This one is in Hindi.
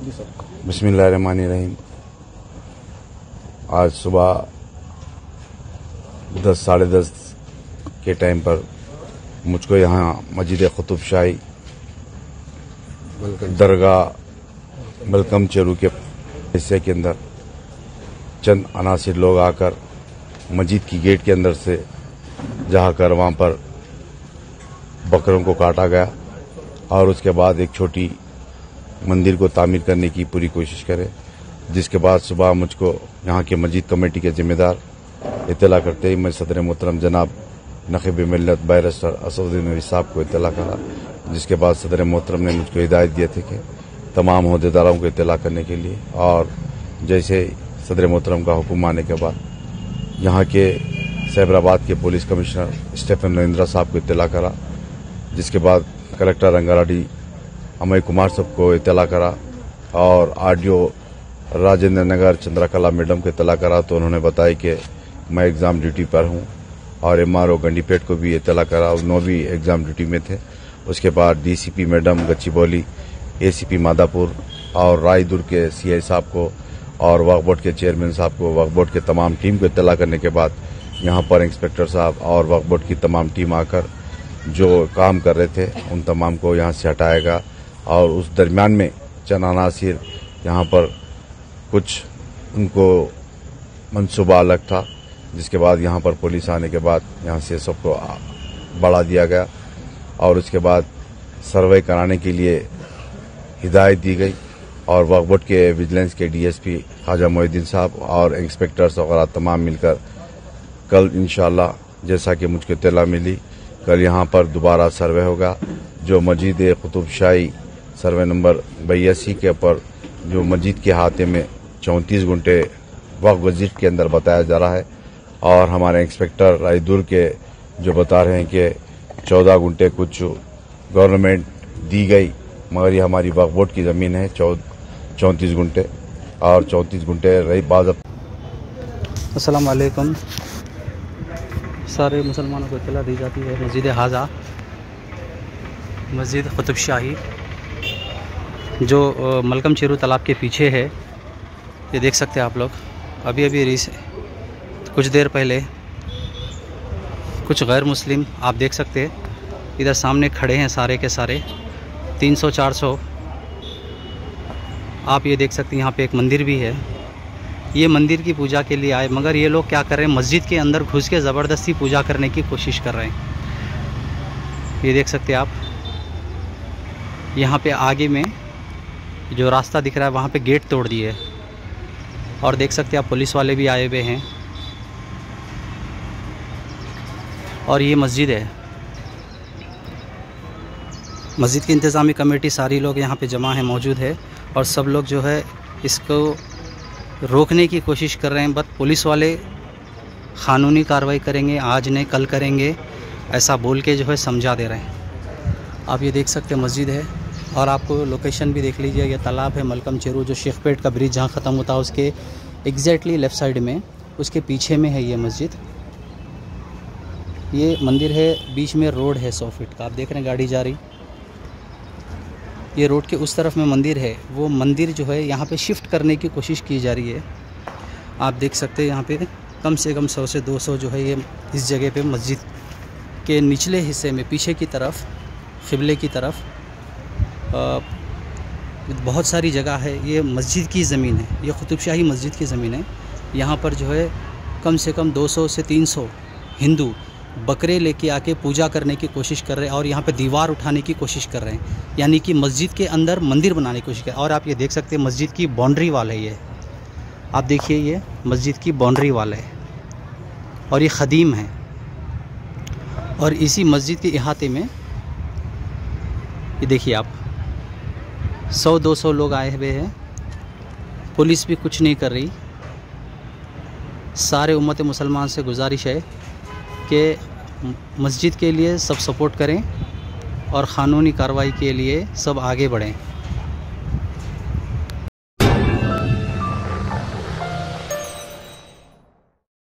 जी सर। बिस्मिल्लाहिर्रहमानिर्रहीम। आज सुबह 10 साढ़े 10 के टाइम पर मुझको यहाँ मस्जिद कुतुब शाही दरगाह मलकम चेरू के हिस्से के अंदर चंद अनासिर लोग आकर मस्जिद की गेट के अंदर से जाकर वहाँ पर बकरों को काटा गया और उसके बाद एक छोटी मंदिर को तामीर करने की पूरी कोशिश करे, जिसके बाद सुबह मुझको यहाँ के मस्जिद कमेटी के जिम्मेदार इत्तला करते ही मैं सदर मोहतरम जनाब नक़ीब मिल्लत बैरिस्टर असदुद्दीन नबी साहब को इत्तला करा, जिसके बाद सदर मोहतरम ने मुझको हिदायत दिए थे कि तमाम अहदेदारों को इत्तला करने के लिए, और जैसे सदर मोहतरम का हुक्म आने के बाद यहाँ के सैबराबाद के पुलिस कमिश्नर स्टीफन नरेंद्र साहब को इत्तला करा, जिसके बाद कलेक्टर रंगारेड्डी अमय कुमार साहब को इत्तला करा और आरडीओ राजेंद्र नगर चंद्रकला मैडम को इत्तला करा, तो उन्होंने बताया कि मैं एग्ज़ाम ड्यूटी पर हूँ, और एमआरओ गंडीपेट को भी इत्तला करा, उन्होंने भी एग्ज़ाम ड्यूटी में थे। उसके बाद DCP madam Gachibowli, ACP Madhapur और रायदुर के सीआई साहब को और वक्फ बोर्ड के चेयरमैन साहब को, वक्फ बोर्ड के तमाम टीम को इत्तला करने के बाद यहाँ पर इंस्पेक्टर साहब और वक्फ बोर्ड की तमाम टीम आकर जो काम कर रहे थे उन तमाम को यहाँ से हटाएगा। और उस दरमियान में चंद अनासिर यहाँ पर कुछ उनको मंसूबा अलग था, जिसके बाद यहाँ पर पुलिस आने के बाद यहाँ से सबको बढ़ा दिया गया और उसके बाद सर्वे कराने के लिए हिदायत दी गई, और वक्फ बोर्ड के विजिलेंस के डीएसपी ख्वाजा मोहिउद्दीन साहब और इंस्पेक्टर्स वगैरह तमाम मिलकर कल इंशाअल्लाह, जैसा कि मुझको इत्तला मिली, कल यहाँ पर दोबारा सर्वे होगा। जो मस्जिद कुतुब शाही सर्वे नंबर 82 के ऊपर जो मस्जिद के अहाते में 34 गुंटे वक्फ मस्जिद के अंदर बताया जा रहा है, और हमारे इंस्पेक्टर रायदुर के जो बता रहे हैं कि 14 गुंटे कुछ गवर्नमेंट दी गई, मगर ये हमारी वक्फ बोर्ड की ज़मीन है 34 गुंटे, और 34 गुंटे रही बाज़। अस्सलाम वालेकुम। सारे मुसलमानों को इत्तला दी जाती है मस्जिद हाजा मस्जिद कुतुब शाही जो मलकम चेरू तालाब के पीछे है। ये देख सकते हैं आप लोग, अभी कुछ देर पहले कुछ गैर मुस्लिम आप देख सकते हैं इधर सामने खड़े हैं, सारे के सारे 300-400 आप ये देख सकते हैं। यहाँ पे एक मंदिर भी है, ये मंदिर की पूजा के लिए आए, मगर ये लोग क्या कर रहे हैं, मस्जिद के अंदर घुस के ज़बरदस्ती पूजा करने की कोशिश कर रहे हैं। ये देख सकते हैं आप, यहाँ पे आगे में जो रास्ता दिख रहा है वहाँ पे गेट तोड़ दिए है, और देख सकते हैं आप पुलिस वाले भी आए हुए हैं, और ये मस्जिद है। मस्जिद की इंतज़ामी कमेटी सारी लोग यहाँ पे जमा है, मौजूद है, और सब लोग जो है इसको रोकने की कोशिश कर रहे हैं, बट पुलिस वाले क़ानूनी कार्रवाई करेंगे, आज नहीं कल करेंगे, ऐसा बोल के जो है समझा दे रहे हैं। आप ये देख सकते हैं मस्जिद है, और आपको लोकेशन भी देख लीजिए, ये तालाब है मलकम चेरू, जो शेखपेट का ब्रिज जहाँ ख़त्म होता है उसके एग्जैक्टली लेफ़्ट साइड में, उसके पीछे में है ये मस्जिद। ये मंदिर है, बीच में रोड है 100 फीट का, आप देख रहे हैं गाड़ी जा रही, ये रोड के उस तरफ में मंदिर है। वो मंदिर जो है यहाँ पे शिफ्ट करने की कोशिश की जा रही है। आप देख सकते हैं यहाँ पे कम से कम 100 से 200 जो है ये इस जगह पे मस्जिद के निचले हिस्से में पीछे की तरफ क़िबले की तरफ बहुत सारी जगह है। ये मस्जिद की ज़मीन है, ये कुतुब शाही मस्जिद की ज़मीन है। यहाँ पर जो है कम से कम 200 से 300 हिंदू बकरे लेके आके पूजा करने की कोशिश कर रहे हैं, और यहाँ पे दीवार उठाने की कोशिश कर रहे हैं, यानी कि मस्जिद के अंदर मंदिर बनाने की कोशिश कर रहे हैं। और आप ये देख सकते हैं मस्जिद की बाउंड्री वाल है, ये आप देखिए, ये मस्जिद की बाउंड्री वाल है, और ये ख़दीम है। और इसी मस्जिद के अहाते में ये देखिए आप 100-200 लोग आए हुए हैं, पुलिस भी कुछ नहीं कर रही। सारे उम्मत मुसलमान से गुजारिश है कि मस्जिद के लिए सब सपोर्ट करें और क़ानूनी कार्रवाई के लिए सब आगे बढ़ें।